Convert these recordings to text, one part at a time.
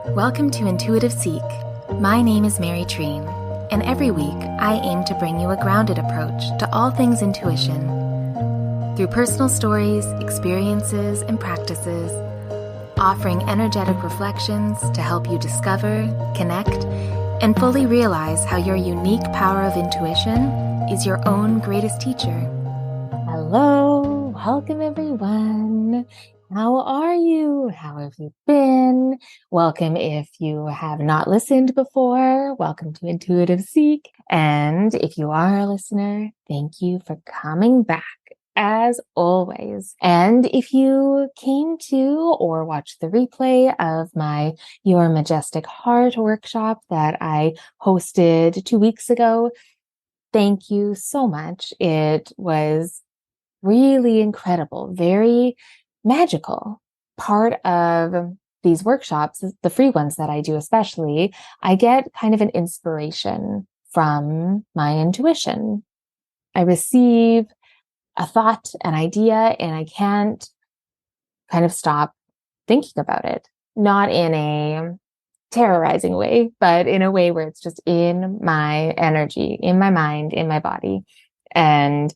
Welcome to Intuitive Seek. My name is Mary Treen, and every week I aim to bring you a grounded approach to all things intuition. Through personal stories, experiences, and practices, offering energetic reflections to help you discover, connect, and fully realize how your unique power of intuition is your own greatest teacher. Hello, welcome everyone. How are you? How have you been? Welcome if you have not listened before. Welcome to Intuitive Seek. And if you are a listener, thank you for coming back as always. And if you came to or watched the replay of my Your Majestic Heart workshop that I hosted 2 weeks ago, thank you so much. It was really incredible, very magical. Part of these workshops, the free ones that I do especially, I get kind of an inspiration from my intuition. I receive a thought, an idea, and I can't kind of stop thinking about it. Not in a terrorizing way, but in a way where it's just in my energy, in my mind, in my body. And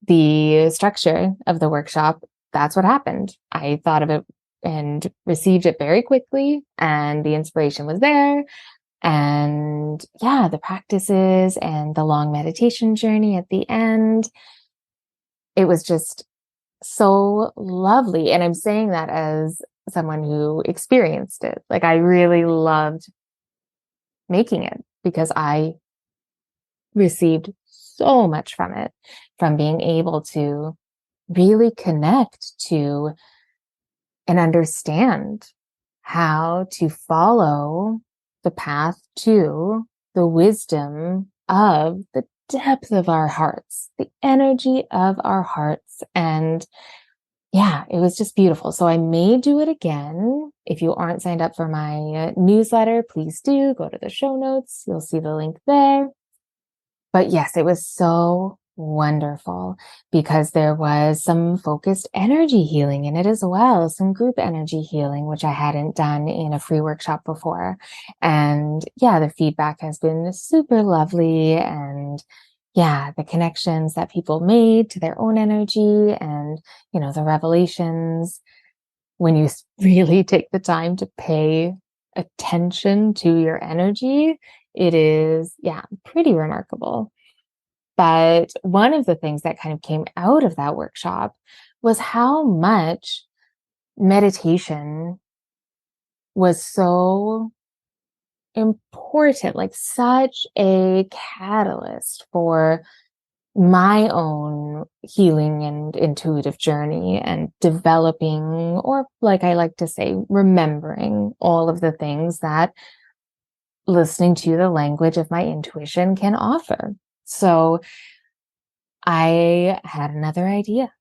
the structure of the workshop, that's what happened. I thought of it and received it very quickly, and the inspiration was there. And yeah, the practices and the long meditation journey at the end, it was just so lovely. And I'm saying that as someone who experienced it. Like, I really loved making it because I received so much from it, from being able to really connect to and understand how to follow the path to the wisdom of the depth of our hearts, the energy of our hearts. And yeah, it was just beautiful. So I may do it again. If you aren't signed up for my newsletter, please do go to the show notes. You'll see the link there. But yes, it was so wonderful because there was some focused energy healing in it as well, some group energy healing, which I hadn't done in a free workshop before. And yeah, the feedback has been super lovely. And yeah, the connections that people made to their own energy and, the revelations when you really take the time to pay attention to your energy, it is, pretty remarkable. But one of the things that kind of came out of that workshop was how much meditation was so important, like such a catalyst for my own healing and intuitive journey and developing, or like I like to say, remembering all of the things that listening to the language of my intuition can offer. So I had another idea.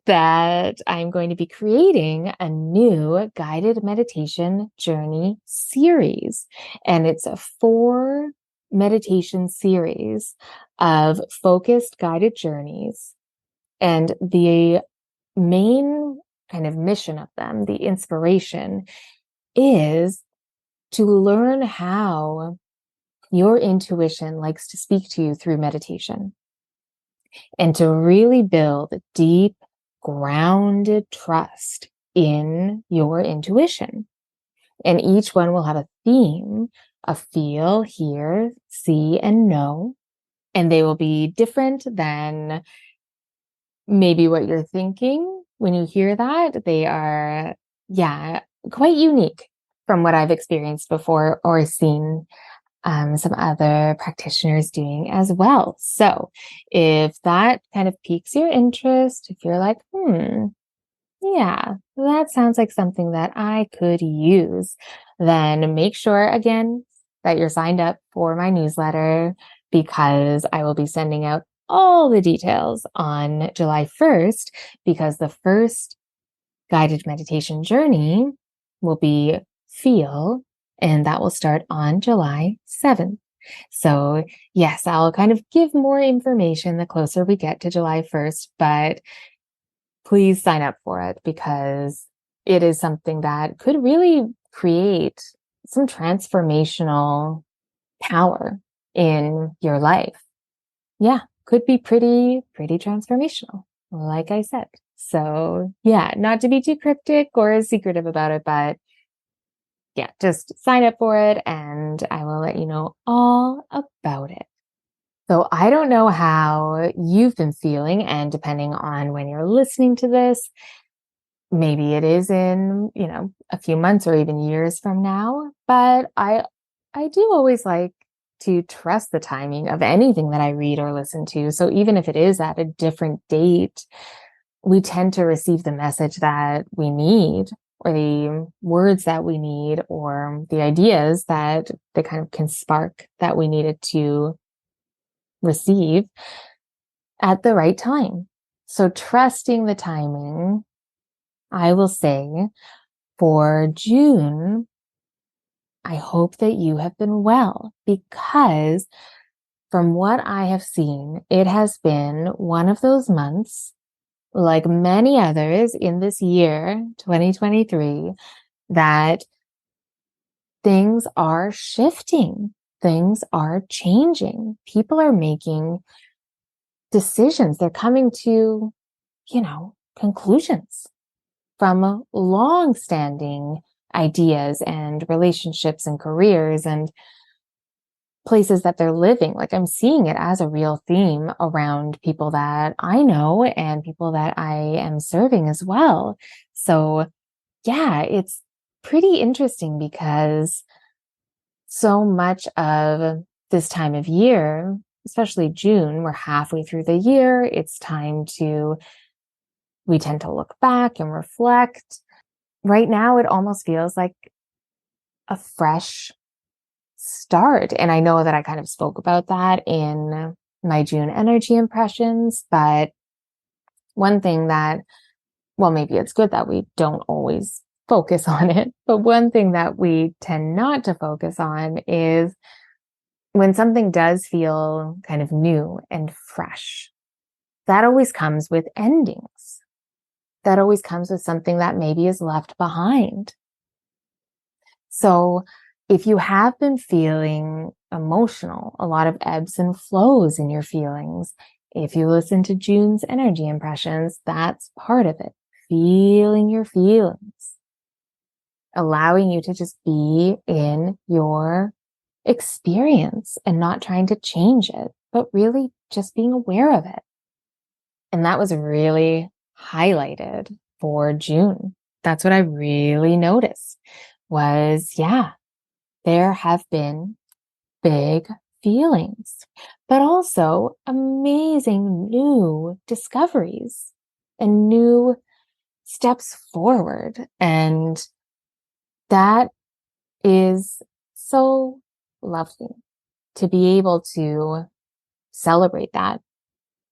That I'm going to be creating a new guided meditation journey series. And it's a 4 meditation series of focused guided journeys. And the main kind of mission of them, the inspiration, is to learn how your intuition likes to speak to you through meditation, and to really build deep, grounded trust in your intuition. And each one will have a theme of feel, hear, see, and know. And they will be different than maybe what you're thinking when you hear that. They are, quite unique from what I've experienced before or seen some other practitioners doing as well. So if that kind of piques your interest, if you're like, yeah, that sounds like something that I could use, then make sure again that you're signed up for my newsletter, because I will be sending out all the details on July 1st, because the first guided meditation journey will be Feel, and that will start on July 7th. So yes, I'll kind of give more information the closer we get to July 1st, but please sign up for it because it is something that could really create some transformational power in your life. Yeah, could be pretty transformational, like I said. So yeah, not to be too cryptic or secretive about it, but yeah, just sign up for it and I will let you know all about it. So I don't know how you've been feeling, and depending on when you're listening to this, maybe it is in, a few months or even years from now, but I do always like to trust the timing of anything that I read or listen to. So even if it is at a different date, we tend to receive the message that we need, or the words that we need, or the ideas that they kind of can spark that we needed to receive at the right time. So trusting the timing, I will say for June, I hope that you have been well, because from what I have seen, it has been one of those months, like many others in this year, 2023, that things are shifting. Things are changing. People are making decisions. They're coming to, conclusions from long-standing ideas and relationships and careers and places that they're living. Like, I'm seeing it as a real theme around people that I know and people that I am serving as well. So yeah, it's pretty interesting because so much of this time of year, especially June, we're halfway through the year. It's time we tend to look back and reflect. Right now, it almost feels like a fresh start. And I know that I kind of spoke about that in my June energy impressions, but one thing that, well, maybe it's good that we don't always focus on it, but one thing that we tend not to focus on is when something does feel kind of new and fresh. That always comes with endings. That always comes with something that maybe is left behind. So if you have been feeling emotional, a lot of ebbs and flows in your feelings, if you listen to June's energy impressions, that's part of it. Feeling your feelings, allowing you to just be in your experience and not trying to change it, but really just being aware of it. And that was really highlighted for June. That's what I really noticed was, yeah, there have been big feelings, but also amazing new discoveries and new steps forward. And that is so lovely to be able to celebrate that.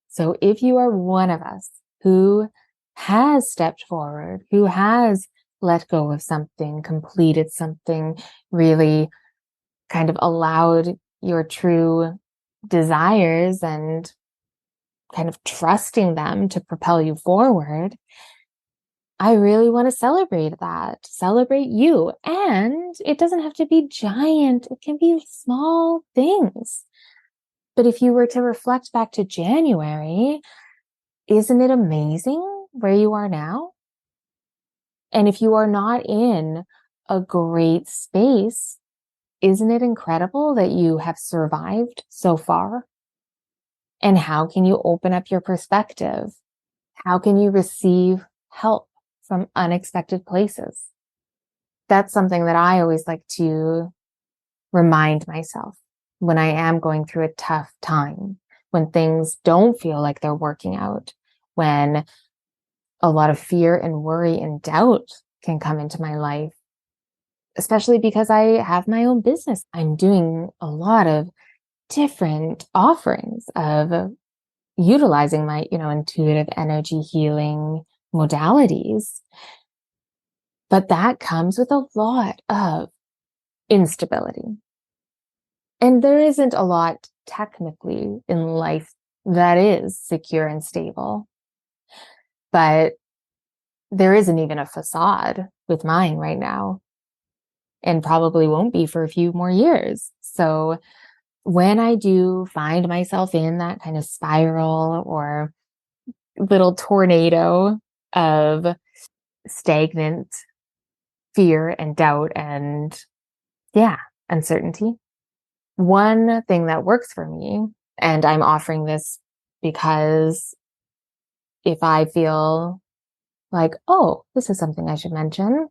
So if you are one of us who has stepped forward, who has let go of something, completed something, really kind of allowed your true desires and kind of trusting them to propel you forward, I really want to celebrate that, celebrate you. And it doesn't have to be giant. It can be small things. But if you were to reflect back to January, isn't it amazing where you are now? And if you are not in a great space, isn't it incredible that you have survived so far? And how can you open up your perspective? How can you receive help from unexpected places? That's something that I always like to remind myself when I am going through a tough time, when things don't feel like they're working out, when a lot of fear and worry and doubt can come into my life, especially because I have my own business. I'm doing a lot of different offerings of utilizing my, intuitive energy healing modalities. But that comes with a lot of instability. And there isn't a lot technically in life that is secure and stable. But there isn't even a facade with mine right now, and probably won't be for a few more years. So when I do find myself in that kind of spiral or little tornado of stagnant fear and doubt and uncertainty, one thing that works for me, and I'm offering this because if I feel like, oh, this is something I should mention,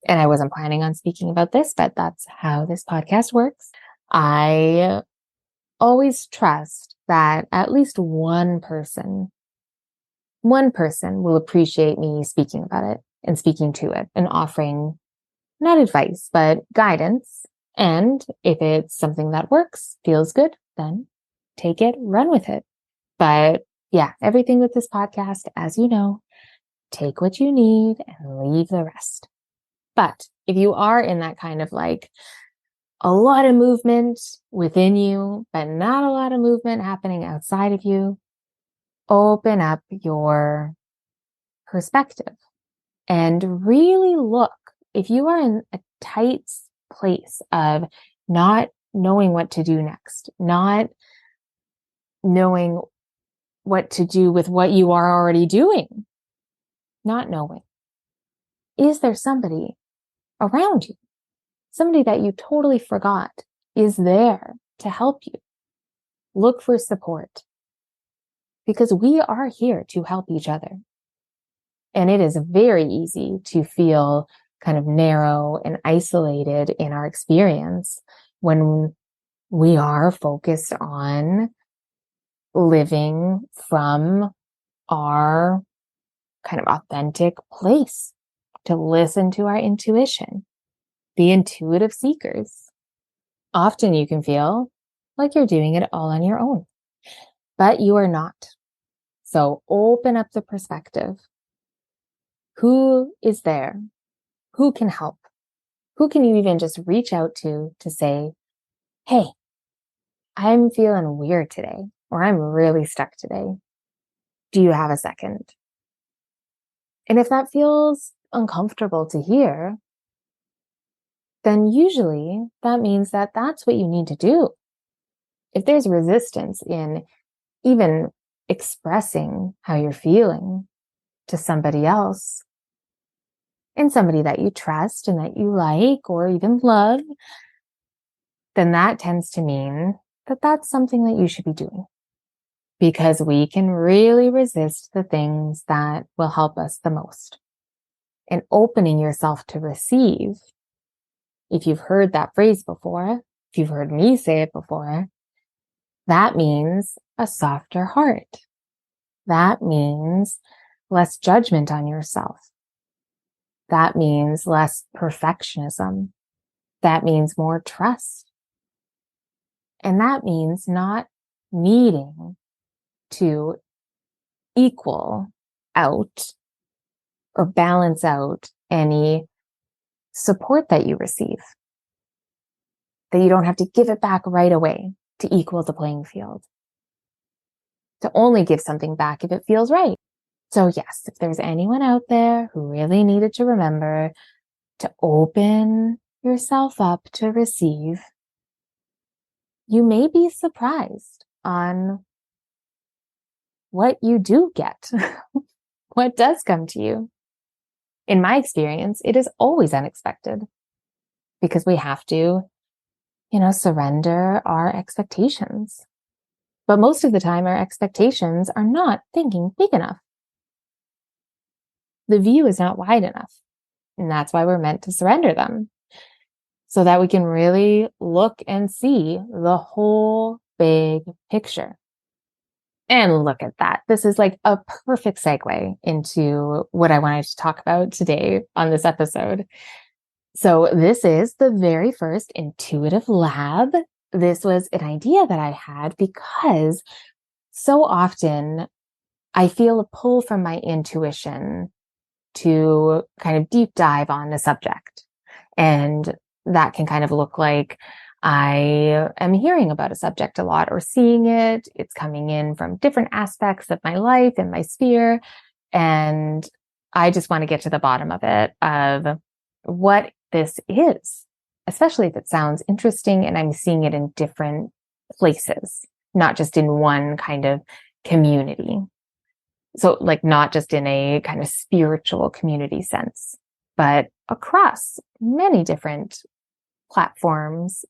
and I wasn't planning on speaking about this, but that's how this podcast works. I always trust that at least one person will appreciate me speaking about it and speaking to it and offering not advice, but guidance. And if it's something that works, feels good, then take it, run with it. But yeah, everything with this podcast, as you know, take what you need and leave the rest. But if you are in that kind of like a lot of movement within you, but not a lot of movement happening outside of you, open up your perspective and really look. If you are in a tight place of not knowing what to do next, not knowing what to do with what you are already doing, not knowing, is there somebody around you, somebody that you totally forgot is there to help you? Look for support, because we are here to help each other. And it is very easy to feel kind of narrow and isolated in our experience when we are focused on living from our kind of authentic place, to listen to our intuition, be intuitive seekers. Often you can feel like you're doing it all on your own, but you are not. So open up the perspective. Who is there? Who can help? Who can you even just reach out to say, hey, I'm feeling weird today, or I'm really stuck today. Do you have a second? And if that feels uncomfortable to hear, then usually that means that that's what you need to do. If there's resistance in even expressing how you're feeling to somebody else, and somebody that you trust and that you like or even love, then that tends to mean that that's something that you should be doing, because we can really resist the things that will help us the most. And opening yourself to receive, if you've heard that phrase before, if you've heard me say it before, that means a softer heart. That means less judgment on yourself. That means less perfectionism. That means more trust. And that means not needing to equal out or balance out any support that you receive. That you don't have to give it back right away to equal the playing field. To only give something back if it feels right. So yes, if there's anyone out there who really needed to remember to open yourself up to receive, you may be surprised on what you do get, what does come to you. In my experience, it is always unexpected, because we have to, surrender our expectations. But most of the time, our expectations are not thinking big enough. The view is not wide enough. And that's why we're meant to surrender them, so that we can really look and see the whole big picture. And look at that. This is like a perfect segue into what I wanted to talk about today on this episode. So this is the very first intuitive lab. This was an idea that I had because so often I feel a pull from my intuition to kind of deep dive on a subject. And that can kind of look like I am hearing about a subject a lot or seeing it. It's coming in from different aspects of my life and my sphere. And I just want to get to the bottom of it, of what this is, especially if it sounds interesting and I'm seeing it in different places, not just in one kind of community. So like not just in a kind of spiritual community sense, but across many different platforms.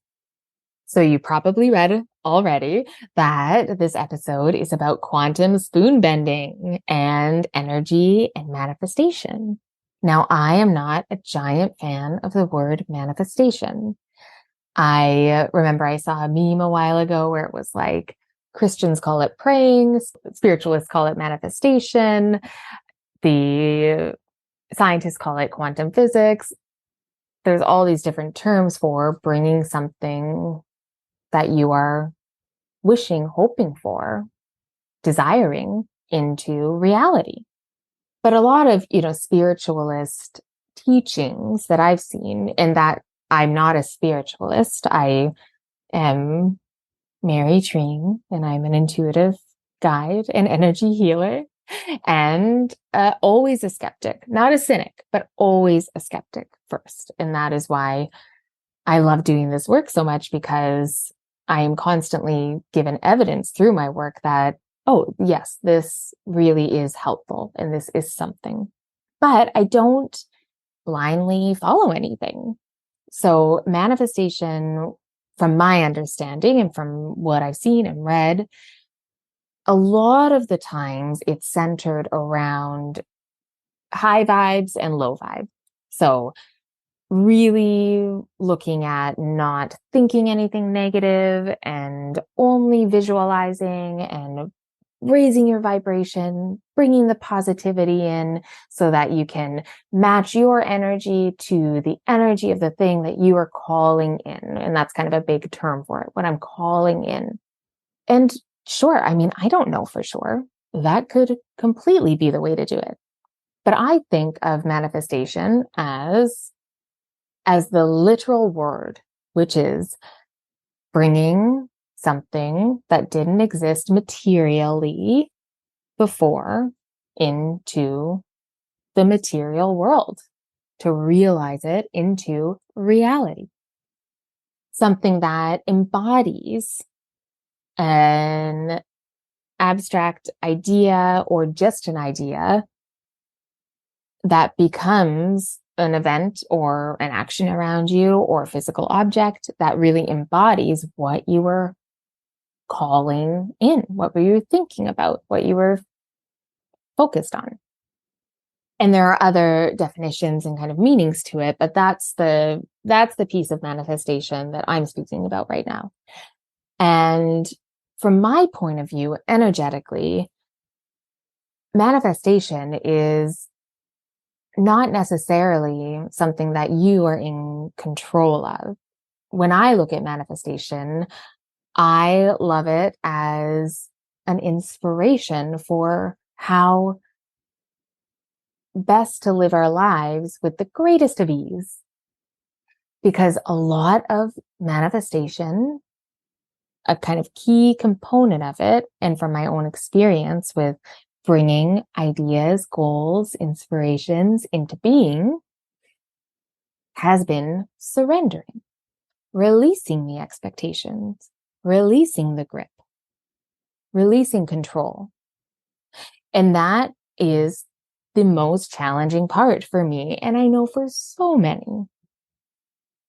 So you probably read already that this episode is about quantum spoon bending and energy and manifestation. Now, I am not a giant fan of the word manifestation. I remember I saw a meme a while ago where it was like, Christians call it praying, spiritualists call it manifestation, the scientists call it quantum physics. There's all these different terms for bringing something that you are wishing, hoping for, desiring into reality. But a lot of, spiritualist teachings that I've seen, and that I'm not a spiritualist, I am Mary Treen, and I'm an intuitive guide and energy healer, and always a skeptic, not a cynic, but always a skeptic first. And that is why I love doing this work so much, because I am constantly given evidence through my work that, oh, yes, this really is helpful and this is something. But I don't blindly follow anything. So manifestation, from my understanding and from what I've seen and read, a lot of the times it's centered around high vibes and low vibe. So really looking at not thinking anything negative and only visualizing and raising your vibration, bringing the positivity in so that you can match your energy to the energy of the thing that you are calling in. And that's kind of a big term for it, what I'm calling in. And sure, I mean, I don't know for sure. That could completely be the way to do it. But I think of manifestation as the literal word, which is bringing something that didn't exist materially before into the material world, to realize it into reality. Something that embodies an abstract idea or just an idea that becomes an event or an action around you or a physical object that really embodies what you were calling in, what were you thinking about, what you were focused on. And there are other definitions and kind of meanings to it, but that's the piece of manifestation that I'm speaking about right now. And from my point of view, energetically, manifestation is not necessarily something that you are in control of. When I look at manifestation, I love it as an inspiration for how best to live our lives with the greatest of ease. Because a lot of manifestation, a kind of key component of it, and from my own experience with bringing ideas, goals, inspirations into being, has been surrendering, releasing the expectations, releasing the grip, releasing control. And that is the most challenging part for me, and I know for so many.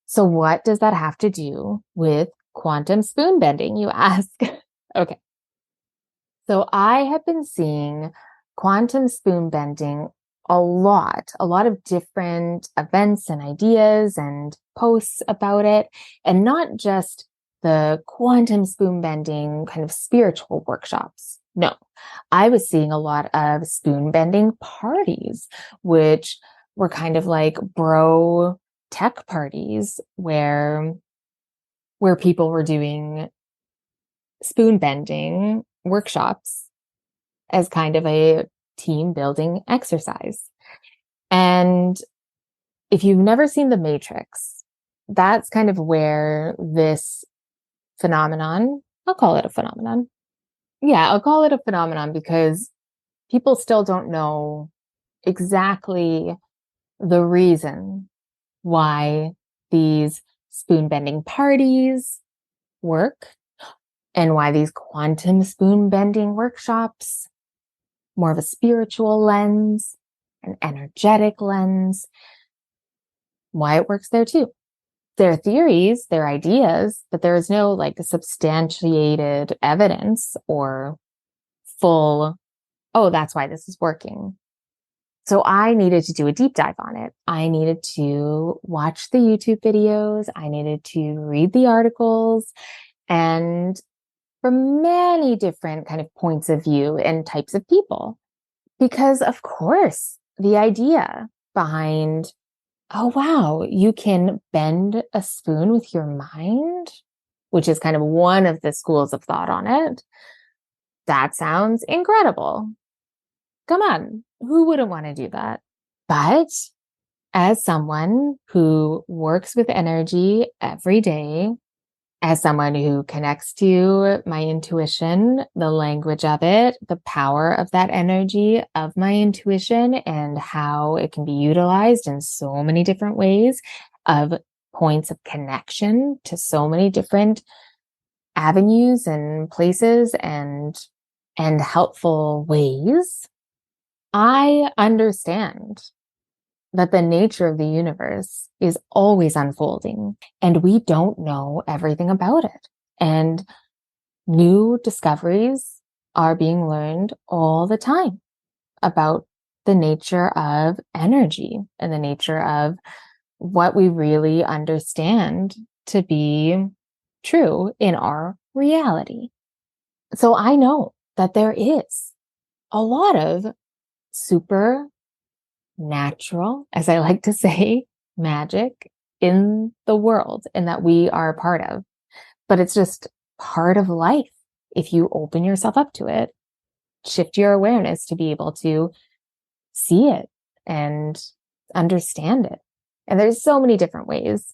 So what does that have to do with quantum spoon bending, you ask? Okay. So I have been seeing quantum spoon bending a lot of different events and ideas and posts about it, and not just the quantum spoon bending kind of spiritual workshops. No, I was seeing a lot of spoon bending parties, which were kind of like bro tech parties where people were doing spoon bending workshops as kind of a team building exercise. And if you've never seen The Matrix, that's kind of where this phenomenon, I'll call it a phenomenon. Yeah, I'll call it a phenomenon because people still don't know exactly the reason why these spoon bending parties work and why these quantum spoon bending workshops, more of a spiritual lens, an energetic lens, why it works there too. There are theories, there are ideas, but there is no like substantiated evidence or full, oh, that's why this is working. So I needed to do a deep dive on it. I needed to watch the YouTube videos. I needed to read the articles, and from many different kind of points of view and types of people. Because of course, the idea behind, oh, wow, you can bend a spoon with your mind, which is kind of one of the schools of thought on it. That sounds incredible. Come on, who wouldn't want to do that? But as someone who works with energy every day, as someone who connects to my intuition, the language of it, the power of that energy of my intuition, and how it can be utilized in so many different ways of points of connection to so many different avenues and places and helpful ways, I understand that the nature of the universe is always unfolding and we don't know everything about it. And new discoveries are being learned all the time about the nature of energy and the nature of what we really understand to be true in our reality. So I know that there is a lot of super natural, as I like to say, magic in the world and that we are a part of. But it's just part of life. If you open yourself up to it, shift your awareness to be able to see it and understand it. And there's so many different ways.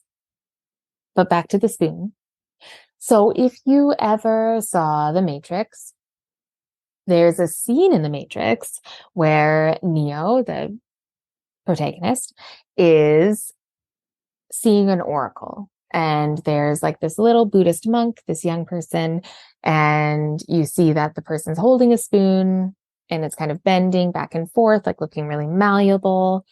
But back to the spoon. So if you ever saw The Matrix, there's a scene in The Matrix where Neo, the protagonist, is seeing an oracle. And there's like this little Buddhist monk, this young person, and you see that the person's holding a spoon and it's kind of bending back and forth, like looking really malleable.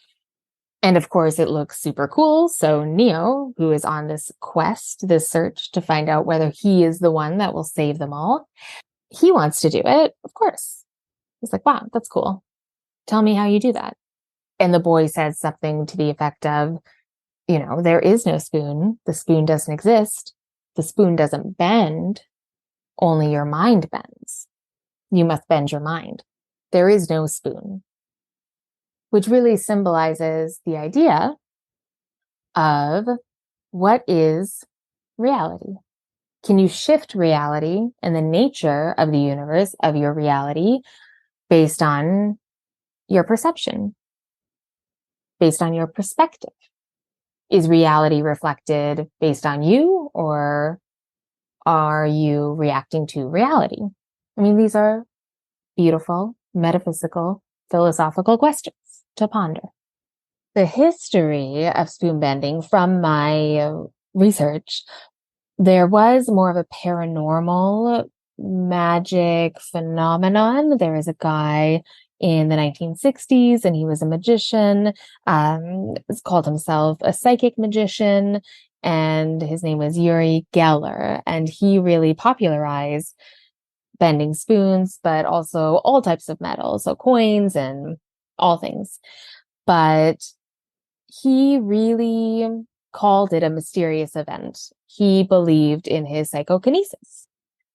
And of course, it looks super cool. So Neo, who is on this quest, this search to find out whether he is the one that will save them all, he wants to do it. Of course. He's like, wow, that's cool. Tell me how you do that. And the boy says something to the effect of, there is no spoon. The spoon doesn't exist. The spoon doesn't bend. Only your mind bends. You must bend your mind. There is no spoon, which really symbolizes the idea of what is reality. Can you shift reality and the nature of the universe, of your reality, based on your perception, based on your perspective? Is reality reflected based on you, or are you reacting to reality? I mean, these are beautiful, metaphysical, philosophical questions to ponder. The history of spoon bending from my research, there was more of a paranormal magic phenomenon. There is a guy in the 1960s and he was a magician, called himself a psychic magician, and his name was Uri Geller, and he really popularized bending spoons, but also all types of metal, so coins and all things. But he really called it a mysterious event. He believed in his psychokinesis,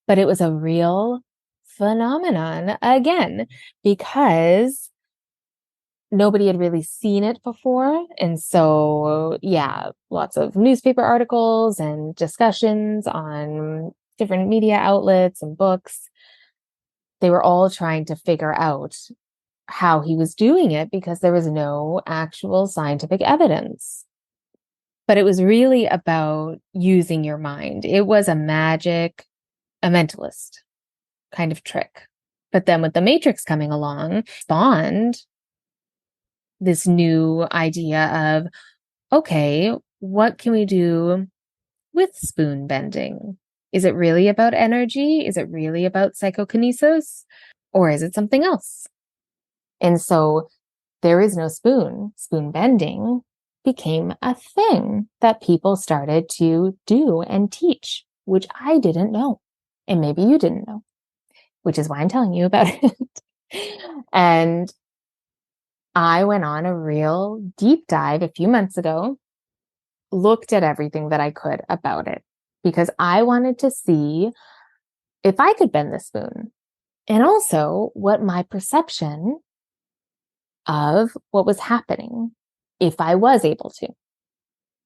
but it was a real phenomenon again, because nobody had really seen it before. And so, yeah, lots of newspaper articles and discussions on different media outlets and books. They were all trying to figure out how he was doing it because there was no actual scientific evidence. But it was really about using your mind. It was a mentalist kind of trick. But then with the Matrix coming along, spawned this new idea of, okay, what can we do with spoon bending? Is it really about energy? Is it really about psychokinesis? Or is it something else? And so there is no spoon. Spoon bending became a thing that people started to do and teach, which I didn't know. And maybe you didn't know, which is why I'm telling you about it. And I went on a real deep dive a few months ago, looked at everything that I could about it, because I wanted to see if I could bend the spoon, and also what my perception of what was happening, if I was able to.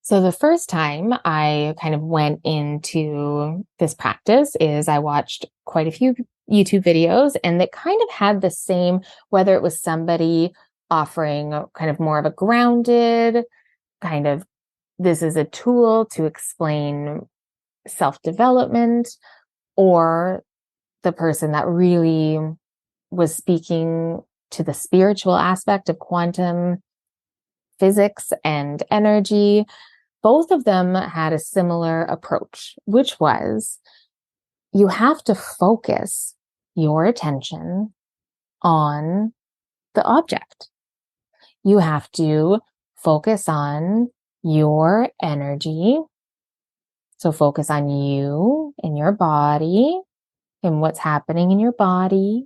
So the first time I kind of went into this practice is I watched quite a few YouTube videos, and that kind of had the same, whether it was somebody offering kind of more of a grounded kind of, this is a tool to explain self-development, or the person that really was speaking to the spiritual aspect of quantum physics and energy. Both of them had a similar approach, which was you have to focus your attention on the object. You have to focus on your energy. So focus on you and your body and what's happening in your body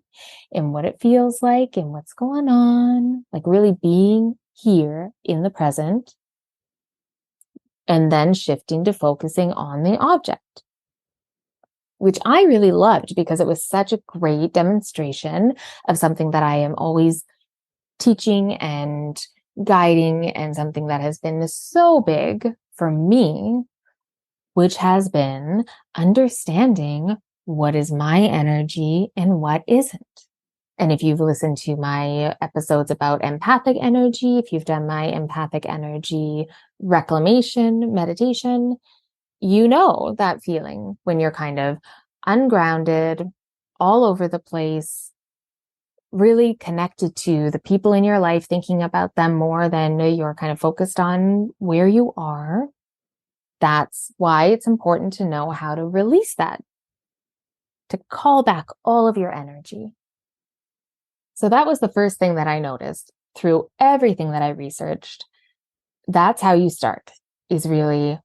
and what it feels like and what's going on, like really being here in the present, and then shifting to focusing on the object, which I really loved because it was such a great demonstration of something that I am always teaching and guiding, and something that has been so big for me, which has been understanding what is my energy and what isn't. And if you've listened to my episodes about empathic energy, if you've done my empathic energy reclamation meditation, you know that feeling when you're kind of ungrounded, all over the place, really connected to the people in your life, thinking about them more than you're kind of focused on where you are. That's why it's important to know how to release that, to call back all of your energy. So that was the first thing that I noticed through everything that I researched. That's how you start, is really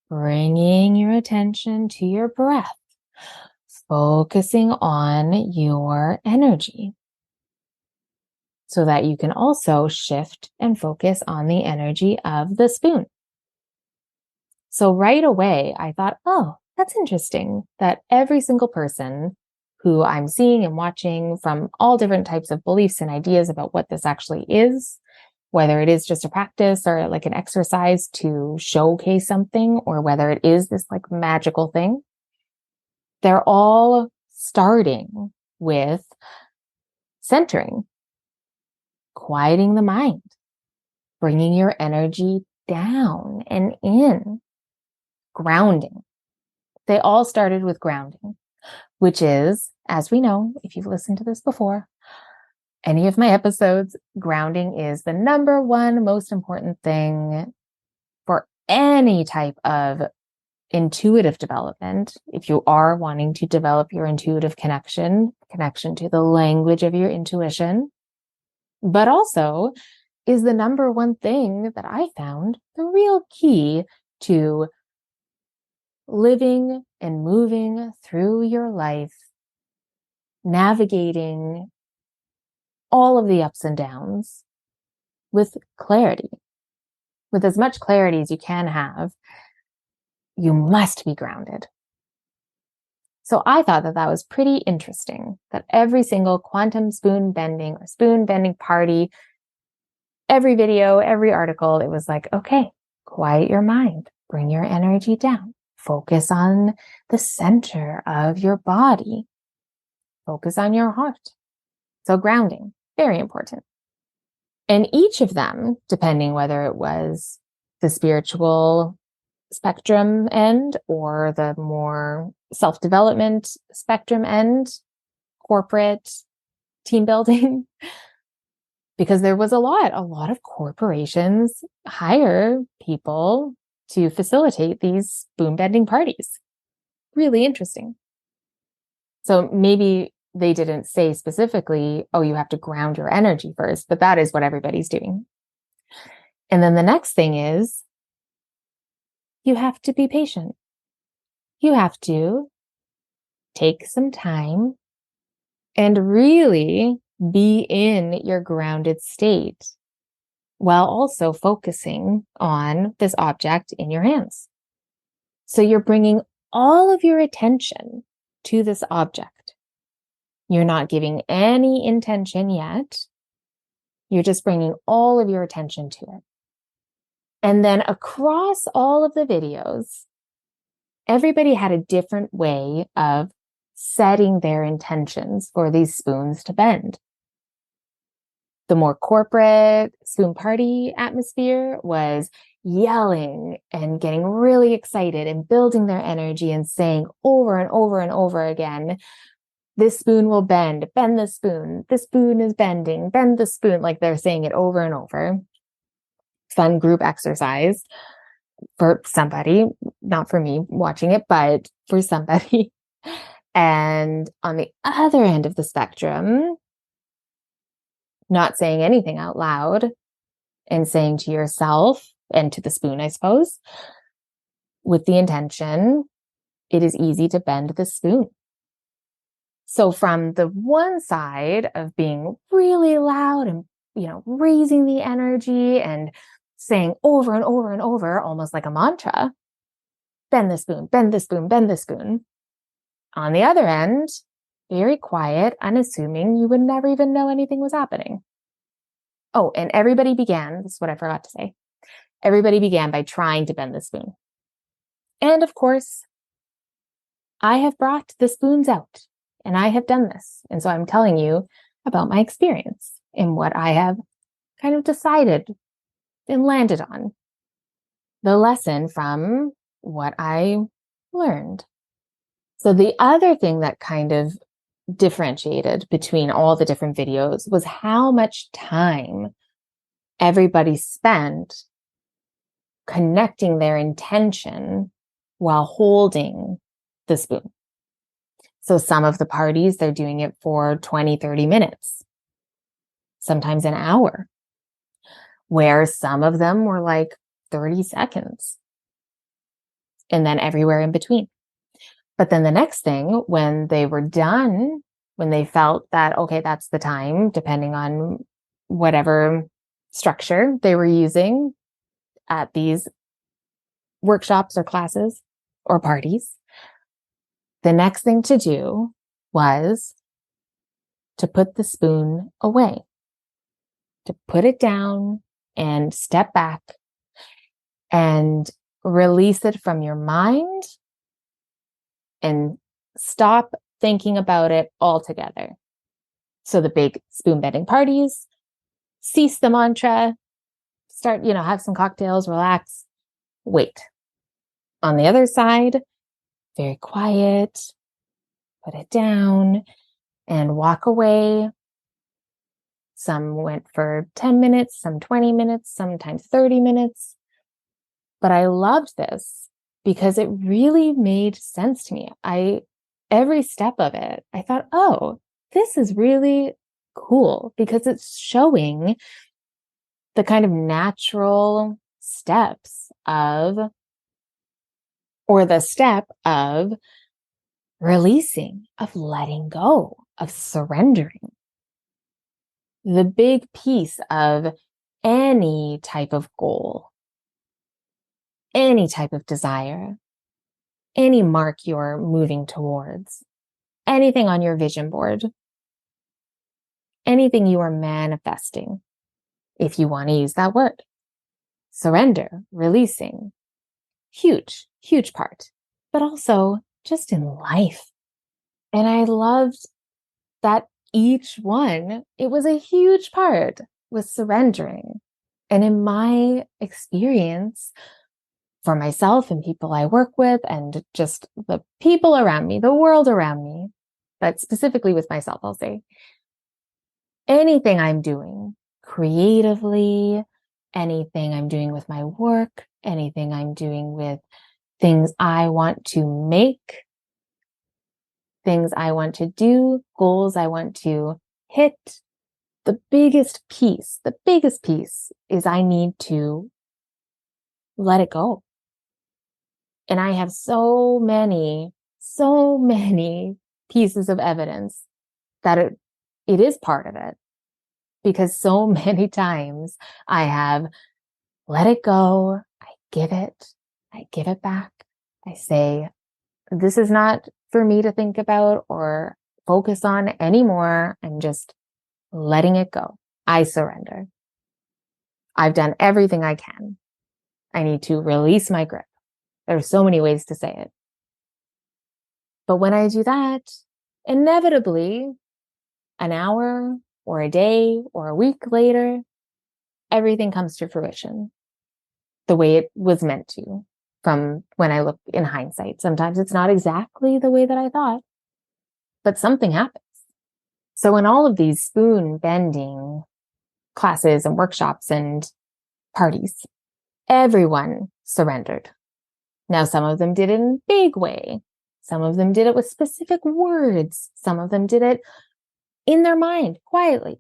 bringing your attention to your breath, focusing on your energy, so that you can also shift and focus on the energy of the spoon. So right away, I thought, oh, that's interesting that every single person who I'm seeing and watching from all different types of beliefs and ideas about what this actually is, whether it is just a practice or like an exercise to showcase something, or whether it is this like magical thing, they're all starting with centering, quieting the mind, bringing your energy down and in, grounding. They all started with grounding, which is, as we know, if you've listened to this before, any of my episodes, grounding is the number one most important thing for any type of intuitive development. If you are wanting to develop your intuitive connection to the language of your intuition, but also is the number one thing that I found the real key to living and moving through your life, navigating all of the ups and downs with clarity, with as much clarity as you can have. You must be grounded. So I thought that that was pretty interesting, that every single quantum spoon bending or spoon bending party, every video, every article, it was like, okay, quiet your mind, bring your energy down, focus on the center of your body, focus on your heart. So grounding, very important. And each of them, depending whether it was the spiritual spectrum end or the more self-development spectrum end, corporate, team building, because there was a lot of corporations hire people to facilitate these spoon bending parties. Really interesting. So maybe they didn't say specifically, oh, you have to ground your energy first, but that is what everybody's doing. And then the next thing is you have to be patient. You have to take some time and really be in your grounded state while also focusing on this object in your hands. So you're bringing all of your attention to this object. You're not giving any intention yet. You're just bringing all of your attention to it. And then across all of the videos, everybody had a different way of setting their intentions for these spoons to bend. The more corporate spoon party atmosphere was yelling and getting really excited and building their energy and saying over and over and over again, this spoon will bend the spoon. This spoon is bending, bend the spoon. Like they're saying it over and over. Fun group exercise for somebody, not for me watching it, but for somebody. And on the other end of the spectrum, not saying anything out loud and saying to yourself and to the spoon, I suppose, with the intention, it is easy to bend the spoon. So from the one side of being really loud and, raising the energy and saying over and over and over, almost like a mantra, bend the spoon, bend the spoon, bend the spoon. On the other end, very quiet, unassuming, you would never even know anything was happening. Oh, and everybody began, this is what I forgot to say, everybody began by trying to bend the spoon. And of course, I have brought the spoons out and I have done this. And so I'm telling you about my experience and what I have kind of decided and landed on. The lesson from what I learned. So the other thing that kind of differentiated between all the different videos was how much time everybody spent connecting their intention while holding the spoon. So some of the parties, they're doing it for 20, 30 minutes, sometimes an hour, where some of them were like 30 seconds, and then everywhere in between. But then the next thing, when they were done, when they felt that, okay, that's the time, depending on whatever structure they were using at these workshops or classes or parties, the next thing to do was to put the spoon away, to put it down and step back and release it from your mind and stop thinking about it altogether. So the big spoon bending parties, cease the mantra, start, have some cocktails, relax, wait. On the other side, very quiet, put it down and walk away. Some went for 10 minutes, some 20 minutes, sometimes 30 minutes. But I loved this because it really made sense to me. Every step of it, I thought, oh, this is really cool because it's showing the kind of natural steps of, or the step of releasing, of letting go, of surrendering. The big piece of any type of goal, any type of desire, any mark you're moving towards, anything on your vision board, anything you are manifesting, if you want to use that word. Surrender, releasing, huge, huge part, but also just in life. And I loved that each one, it was a huge part with surrendering. And in my experience, for myself and people I work with and just the people around me, the world around me, but specifically with myself, I'll say, anything I'm doing creatively, anything I'm doing with my work, anything I'm doing with things I want to make, things I want to do, goals I want to hit. The biggest piece is I need to let it go. And I have so many pieces of evidence that it is part of it, because so many times I have let it go. I give it back. I say, this is not for me to think about or focus on anymore. I'm just letting it go. I surrender. I've done everything I can. I need to release my grip. There are so many ways to say it. But when I do that, inevitably, an hour or a day or a week later, everything comes to fruition the way it was meant to from when I look in hindsight. Sometimes it's not exactly the way that I thought, but something happens. So in all of these spoon bending classes and workshops and parties, everyone surrendered. Now, some of them did it in a big way. Some of them did it with specific words. Some of them did it in their mind, quietly.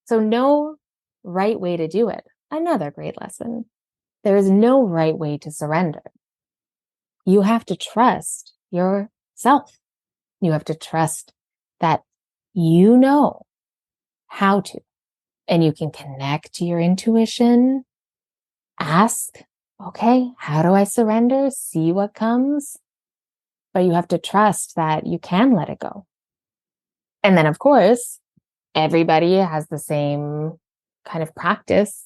So no right way to do it. Another great lesson. There is no right way to surrender. You have to trust yourself. You have to trust that you know how to, and you can connect to your intuition, ask, okay, how do I surrender? See what comes. But you have to trust that you can let it go. And then, of course, everybody has the same kind of practice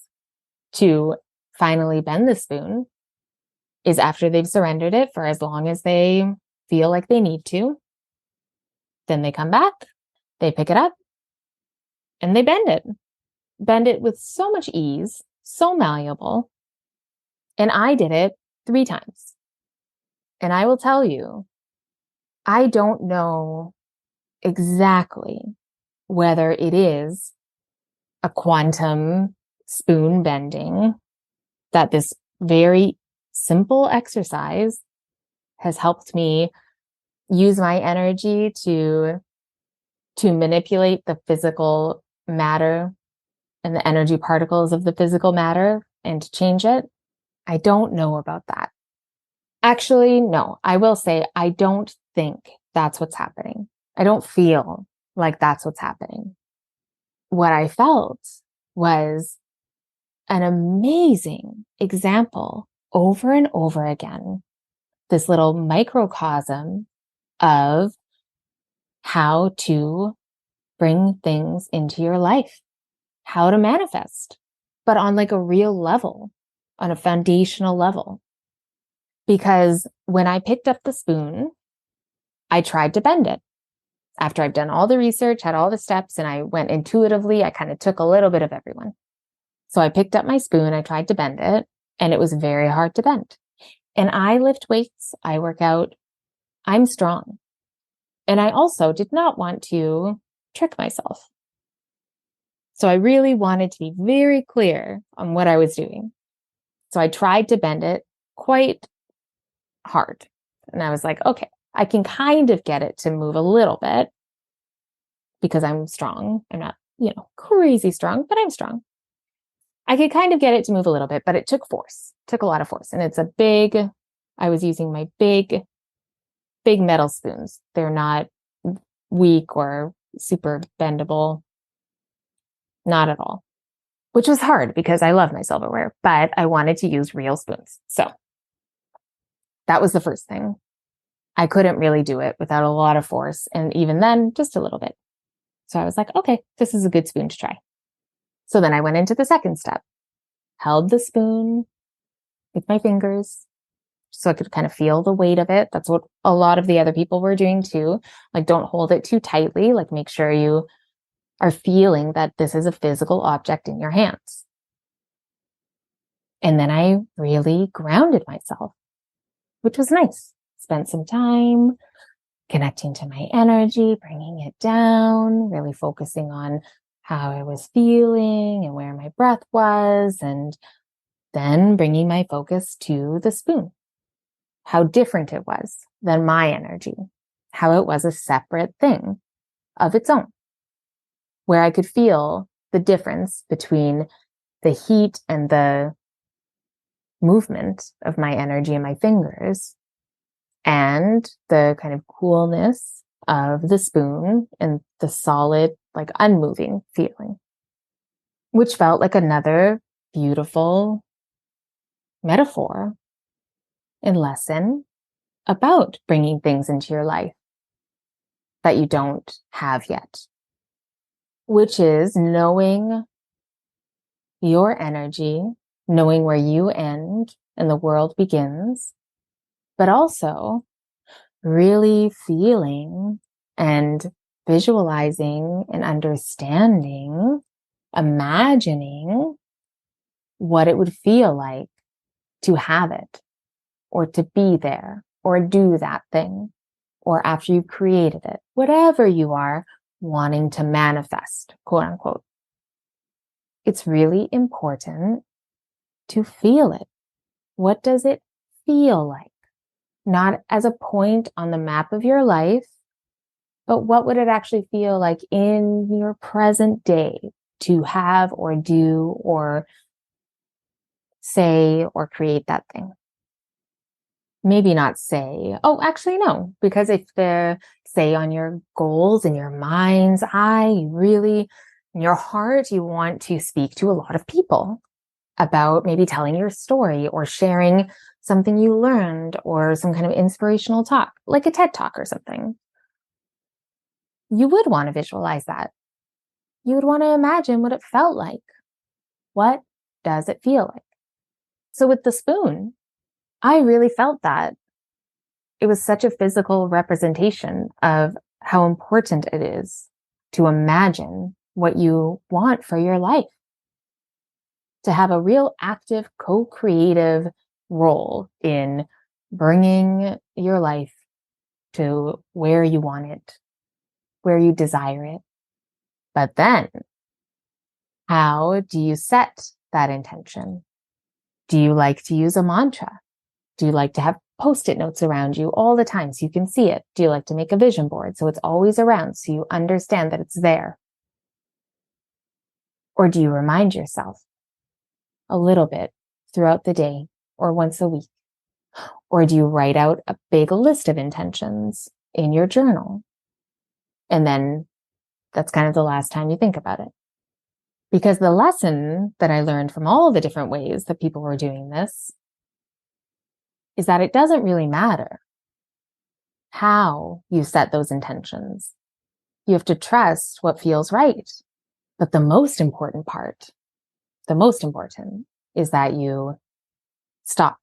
to finally bend the spoon is after they've surrendered it for as long as they feel like they need to. Then they come back, they pick it up, and they bend it. Bend it with so much ease, so malleable. And I did it 3 times. And I will tell you, I don't know exactly whether it is a quantum spoon bending that this very simple exercise has helped me use my energy to manipulate the physical matter and the energy particles of the physical matter and to change it. I don't know about that. Actually, no, I will say I don't think that's what's happening. I don't feel like that's what's happening. What I felt was an amazing example over and over again, this little microcosm of how to bring things into your life, how to manifest, but on like a real level, on a foundational level. Because when I picked up the spoon, I tried to bend it. After I've done all the research, had all the steps, and I went intuitively, I kind of took a little bit of everyone. So I picked up my spoon, I tried to bend it, and it was very hard to bend. And I lift weights, I work out, I'm strong. And I also did not want to trick myself. So I really wanted to be very clear on what I was doing. So I tried to bend it quite hard. And I was like, okay, I can kind of get it to move a little bit because I'm strong. I'm not, crazy strong, but I'm strong. I could kind of get it to move a little bit, but it took force, took a lot of force. And I was using my big metal spoons. They're not weak or super bendable. Not at all, which was hard because I love my silverware, but I wanted to use real spoons. So that was the first thing. I couldn't really do it without a lot of force. And even then, just a little bit. So I was like, okay, this is a good spoon to try. So then I went into the second step, held the spoon with my fingers so I could kind of feel the weight of it. That's what a lot of the other people were doing too. Like, don't hold it too tightly. Like, make sure you are feeling that this is a physical object in your hands. And then I really grounded myself, which was nice. Spent some time connecting to my energy, bringing it down, really focusing on how I was feeling and where my breath was, and then bringing my focus to the spoon, how different it was than my energy, how it was a separate thing of its own, where I could feel the difference between the heat and the movement of my energy in my fingers and the kind of coolness of the spoon and the solid, like unmoving feeling, which felt like another beautiful metaphor and lesson about bringing things into your life that you don't have yet, which is knowing your energy, knowing where you end and the world begins, but also really feeling and visualizing and understanding, imagining what it would feel like to have it, or to be there, or do that thing, or after you've created it, whatever you are wanting to manifest, quote unquote. It's really important to feel it. What does it feel like? Not as a point on the map of your life, but what would it actually feel like in your present day to have or do or say or create that thing? Maybe not say, oh, actually, no, because if the say on your goals in your mind's eye, you really, in your heart, you want to speak to a lot of people about maybe telling your story or sharing something you learned or some kind of inspirational talk, like a TED Talk or something. You would want to visualize that. You would want to imagine what it felt like. What does it feel like? So with the spoon, I really felt that. It was such a physical representation of how important it is to imagine what you want for your life, to have a real active, co-creative role in bringing your life to where you want it, where you desire it. But then, how do you set that intention? Do you like to use a mantra? Do you like to have Post-it notes around you all the time so you can see it? Do you like to make a vision board so it's always around so you understand that it's there? Or do you remind yourself a little bit throughout the day or once a week? Or do you write out a big list of intentions in your journal? And then that's kind of the last time you think about it. Because the lesson that I learned from all the different ways that people were doing this is that it doesn't really matter how you set those intentions. You have to trust what feels right. But the most important is that you stop,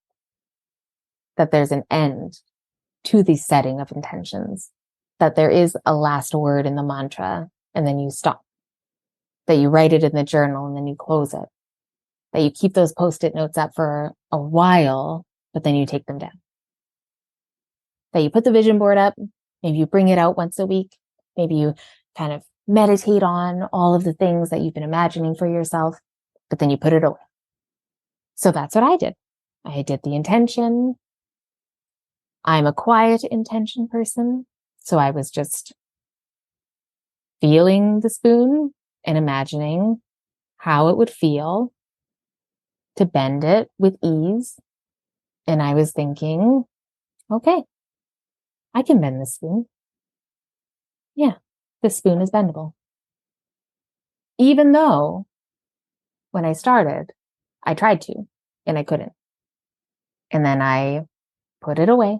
that there's an end to the setting of intentions, that there is a last word in the mantra, and then you stop, that you write it in the journal and then you close it, that you keep those Post-it notes up for a while, but then you take them down, that you put the vision board up, maybe you bring it out once a week, maybe you kind of meditate on all of the things that you've been imagining for yourself, but then you put it away. So that's what I did. I did the intention. I'm a quiet intention person. So I was just feeling the spoon and imagining how it would feel to bend it with ease. And I was thinking, okay, I can bend this spoon. Yeah, the spoon is bendable. Even though when I started, I tried to and I couldn't. And then I put it away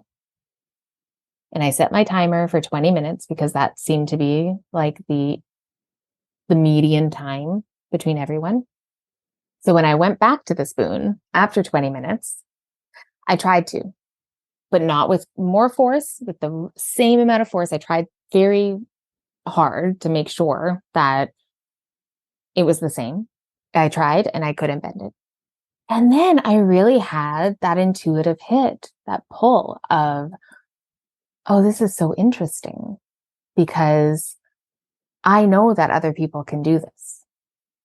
and I set my timer for 20 minutes because that seemed to be like the median time between everyone. So when I went back to the spoon after 20 minutes, I tried to, but not with more force, with the same amount of force. I tried very hard to make sure that it was the same. I tried and I couldn't bend it. And then I really had that intuitive hit, that pull of, oh, this is so interesting because I know that other people can do this.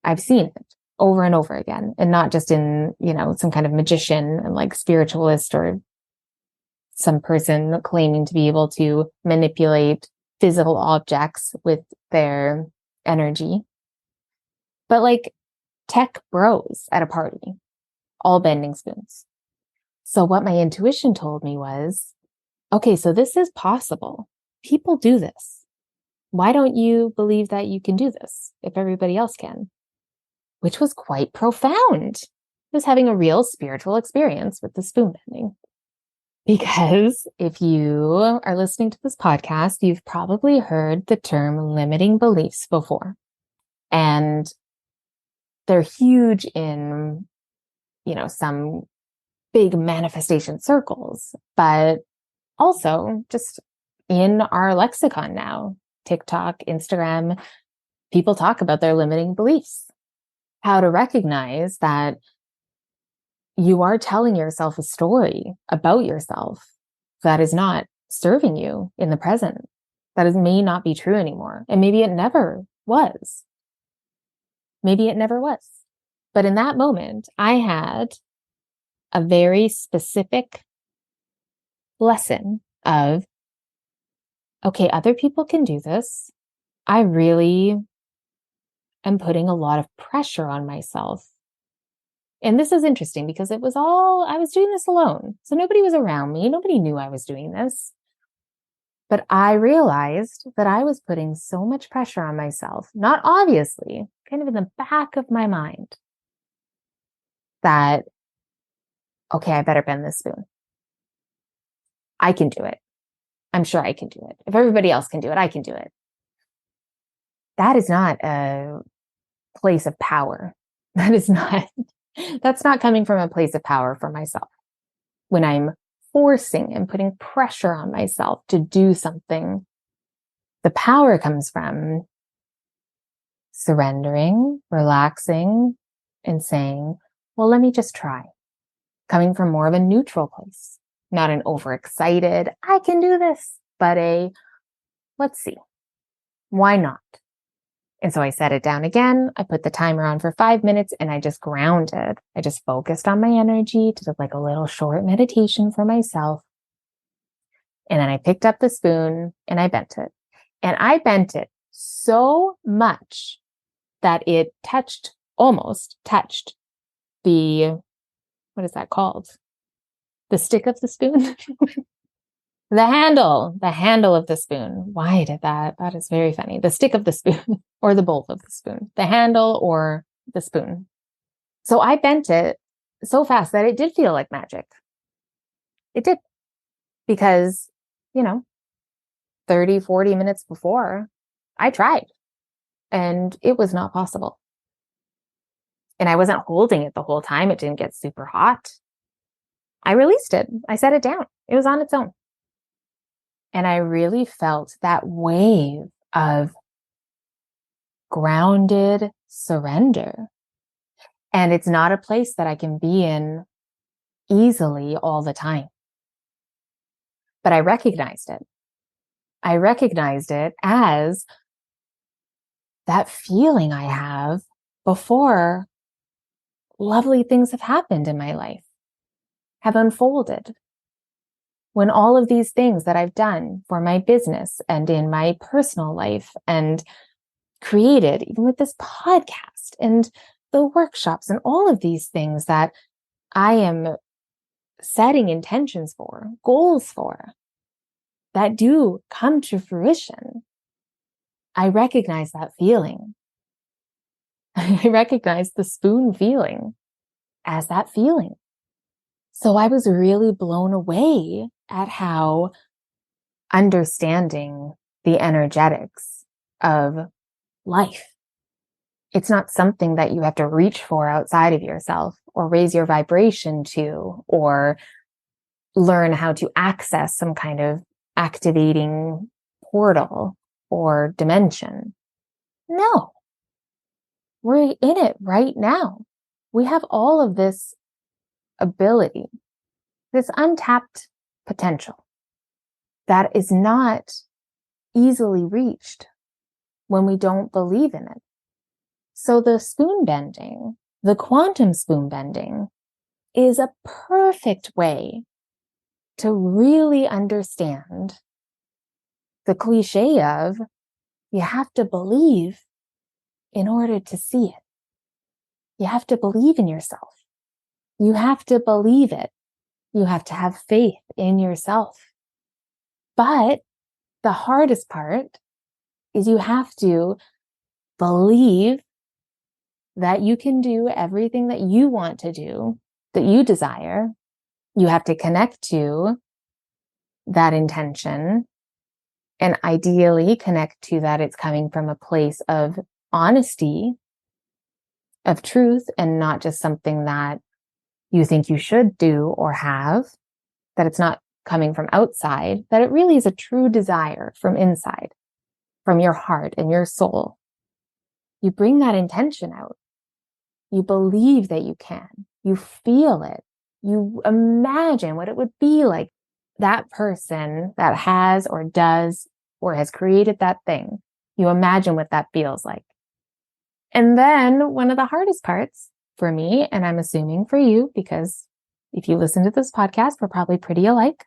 I've seen it over and over again, and not just in, some kind of magician and like spiritualist or some person claiming to be able to manipulate physical objects with their energy, but like tech bros at a party, all bending spoons. So what my intuition told me was, okay, so this is possible. People do this. Why don't you believe that you can do this if everybody else can? Which was quite profound. I was having a real spiritual experience with the spoon bending. Because if you are listening to this podcast, you've probably heard the term limiting beliefs before. And they're huge in, some big manifestation circles, but also just in our lexicon now, TikTok, Instagram, people talk about their limiting beliefs. How to recognize that you are telling yourself a story about yourself that is not serving you in the present, that may not be true anymore. And maybe it never was. Maybe it never was. But in that moment, I had a very specific lesson of, okay, other people can do this. I really am putting a lot of pressure on myself. And this is interesting because I was doing this alone. So nobody was around me. Nobody knew I was doing this. But I realized that I was putting so much pressure on myself, not obviously, kind of in the back of my mind, that, okay, I better bend this spoon. I can do it. I'm sure I can do it. If everybody else can do it, I can do it. That is not a place of power. That's not coming from a place of power for myself. When I'm forcing and putting pressure on myself to do something, the power comes from surrendering, relaxing, and saying, well, let me just try. Coming from more of a neutral place, not an overexcited, I can do this, but let's see, why not? And so I set it down again. I put the timer on for 5 minutes and I just grounded. I just focused on my energy, did like a little short meditation for myself. And then I picked up the spoon and I bent it. And I bent it so much that it almost touched what is that called? The stick of the spoon? The handle of the spoon. Why did that? That is very funny. The stick of the spoon or the bowl of the spoon, the handle or the spoon. So I bent it so fast that it did feel like magic. It did. Because, 30, 40 minutes before I tried and it was not possible. And I wasn't holding it the whole time. It didn't get super hot. I released it. I set it down. It was on its own. And I really felt that wave of grounded surrender. And it's not a place that I can be in easily all the time. But I recognized it. I recognized it as that feeling I have before lovely things have happened in my life, have unfolded. When all of these things that I've done for my business and in my personal life and created, even with this podcast and the workshops and all of these things that I am setting intentions for, goals for, that do come to fruition, I recognize that feeling. I recognize the spoon feeling as that feeling. So I was really blown away at how understanding the energetics of life. It's not something that you have to reach for outside of yourself or raise your vibration to or learn how to access some kind of activating portal or dimension. No, we're in it right now. We have all of this ability, this untapped potential that is not easily reached when we don't believe in it. So the spoon bending, the quantum spoon bending, is a perfect way to really understand the cliche of you have to believe in order to see it. You have to believe in yourself. You have to believe it. You have to have faith in yourself. But the hardest part is you have to believe that you can do everything that you want to do, that you desire. You have to connect to that intention and ideally connect to that it's coming from a place of honesty, of truth, and not just something that you think you should do or have, that it's not coming from outside, that it really is a true desire from inside, from your heart and your soul. You bring that intention out. You believe that you can. You feel it. You imagine what it would be like. That person that has or does or has created that thing. You imagine what that feels like. And then one of the hardest parts for me, and I'm assuming for you, because if you listen to this podcast, we're probably pretty alike,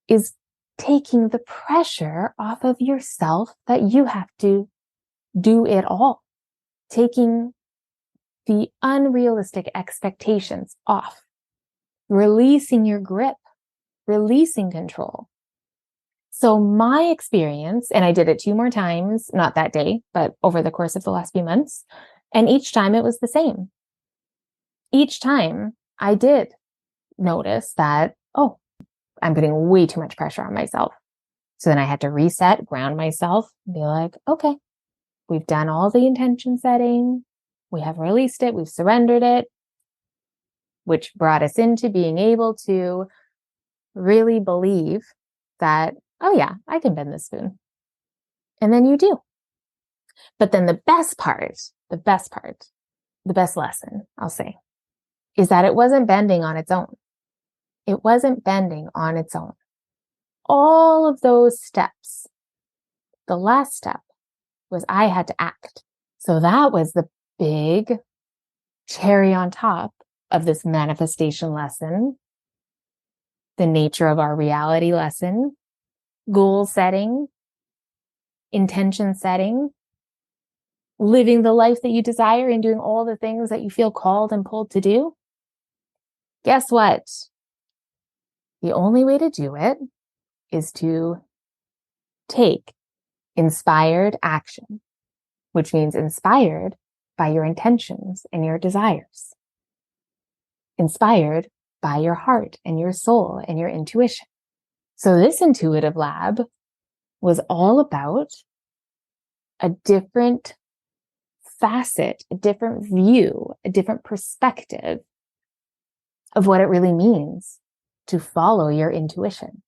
is taking the pressure off of yourself that you have to do it all. Taking the unrealistic expectations off. Releasing your grip. Releasing control. So my experience, and I did it 2 more times, not that day, but over the course of the last few months. And each time it was the same. Each time I did notice that, oh, I'm putting way too much pressure on myself. So then I had to reset, ground myself, and be like, okay, we've done all the intention setting. We have released it. We've surrendered it, which brought us into being able to really believe that, oh yeah, I can bend this spoon. And then you do. But then the best lesson, I'll say, is that it wasn't bending on its own. It wasn't bending on its own. All of those steps, the last step was I had to act. So that was the big cherry on top of this manifestation lesson, the nature of our reality lesson, goal setting, intention setting, living the life that you desire and doing all the things that you feel called and pulled to do. Guess what? The only way to do it is to take inspired action, which means inspired by your intentions and your desires, inspired by your heart and your soul and your intuition. So this intuitive lab was all about a different facet, a different view, a different perspective of what it really means to follow your intuition.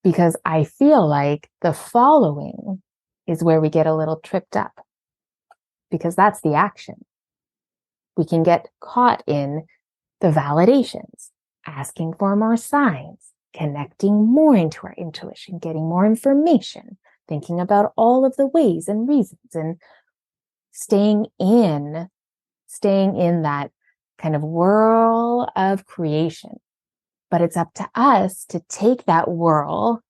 Because I feel like the following is where we get a little tripped up, because that's the action. We can get caught in the validations, asking for more signs, connecting more into our intuition, getting more information, thinking about all of the ways and reasons, and staying in that kind of whirl of creation. But it's up to us to take that whirl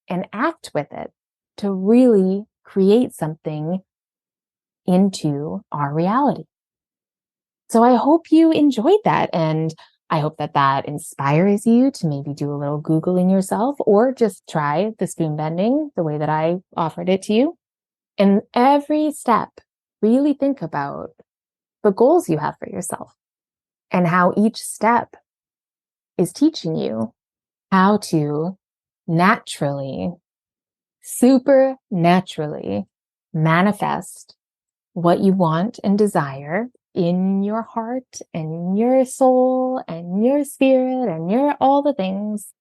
and act with it to really create something into our reality. So I hope you enjoyed that. And I hope that that inspires you to maybe do a little Googling yourself or just try the spoon bending the way that I offered it to you. And every step, really think about the goals you have for yourself and how each step is teaching you how to naturally, supernaturally manifest what you want and desire in your heart and your soul and your spirit and your all the things.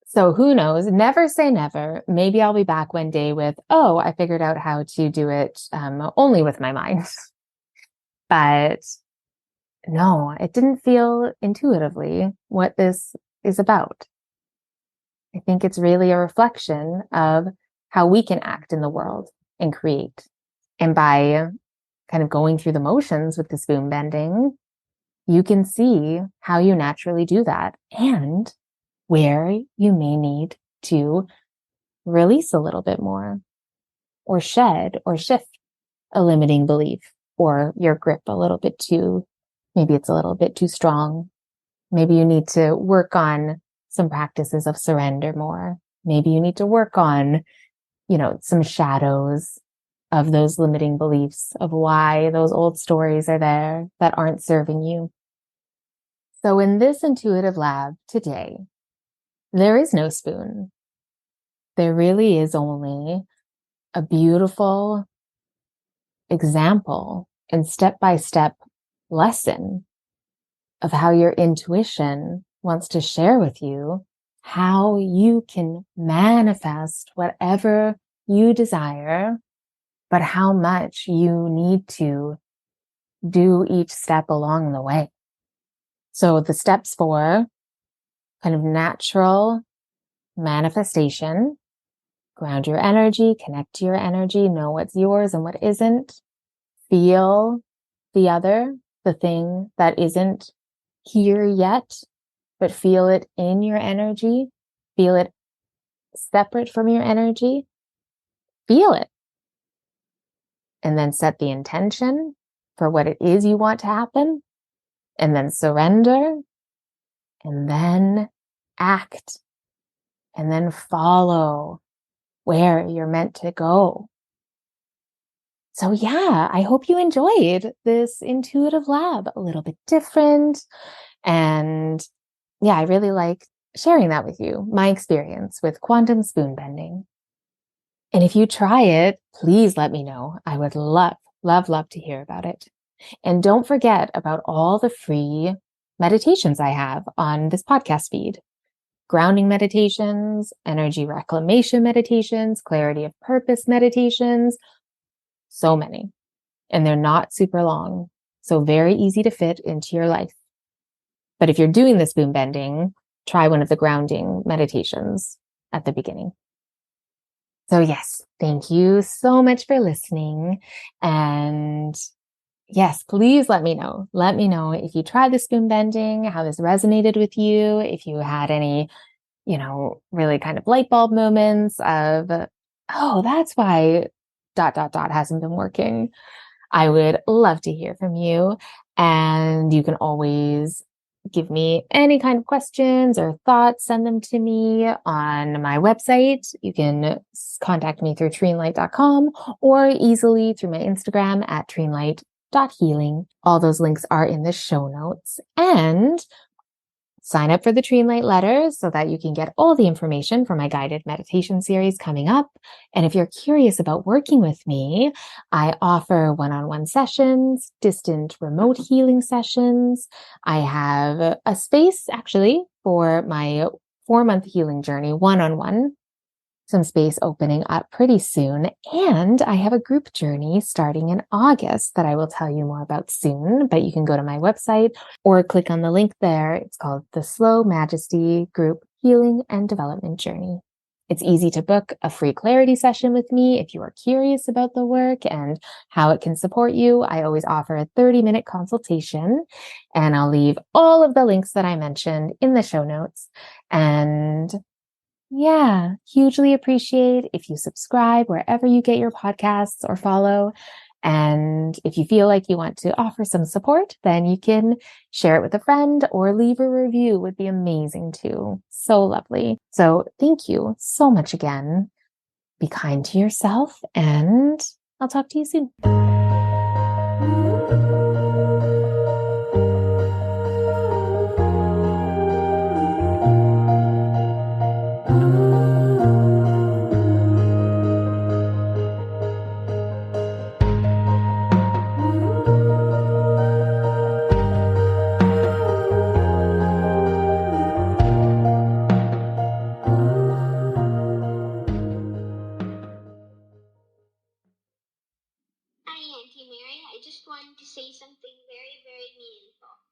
So who knows? Never say never. Maybe I'll be back one day with, oh, I figured out how to do it only with my mind. But no, it didn't feel intuitively what this is about. I think it's really a reflection of how we can act in the world and create. And by kind of going through the motions with the spoon bending, you can see how you naturally do that and where you may need to release a little bit more or shed or shift a limiting belief or your grip a little bit too. Maybe it's a little bit too strong. Maybe you need to work on some practices of surrender more. Maybe you need to work on, some shadows of those limiting beliefs of why those old stories are there that aren't serving you. So in this intuitive lab today, there is no spoon. There really is only a beautiful example and step-by-step lesson of how your intuition wants to share with you how you can manifest whatever you desire, but how much you need to do each step along the way. So the steps for kind of natural manifestation: ground your energy, connect to your energy, know what's yours and what isn't, feel the thing that isn't here yet, but feel it in your energy, feel it separate from your energy, feel it. And then set the intention for what it is you want to happen, and then surrender, and then act, and then follow where you're meant to go. So yeah, I hope you enjoyed this intuitive lab, a little bit different. And yeah, I really like sharing that with you, my experience with quantum spoon bending. And if you try it, please let me know. I would love, love, love to hear about it. And don't forget about all the free meditations I have on this podcast feed: grounding meditations, energy reclamation meditations, clarity of purpose meditations, so many. And they're not super long, so very easy to fit into your life. But if you're doing the spoon bending, try one of the grounding meditations at the beginning. So yes, thank you so much for listening. And yes, please let me know. Let me know if you tried the spoon bending, how this resonated with you, if you had any, really kind of light bulb moments of, oh, that's why ... hasn't been working. I would love to hear from you. And you can always give me any kind of questions or thoughts, send them to me on my website. You can contact me through treenlight.com or easily through my Instagram at treenlight.healing. All those links are in the show notes. And sign up for the Treenlight letter so that you can get all the information for my guided meditation series coming up. And if you're curious about working with me, I offer one-on-one sessions, distant remote healing sessions. I have a space actually for my 4-month healing journey one-on-one. Some space opening up pretty soon. And I have a group journey starting in August that I will tell you more about soon, but you can go to my website or click on the link there. It's called the Slow Majesty Group Healing and Development Journey. It's easy to book a free clarity session with me if you are curious about the work and how it can support you. I always offer a 30-minute consultation, and I'll leave all of the links that I mentioned in the show notes. And yeah, hugely appreciate if you subscribe wherever you get your podcasts or follow. And if you feel like you want to offer some support, then you can share it with a friend or leave a review. Would be amazing too. So lovely. So thank you so much again. Be kind to yourself, and I'll talk to you soon. Hi, Auntie Mary. I just wanted to say something very, very meaningful.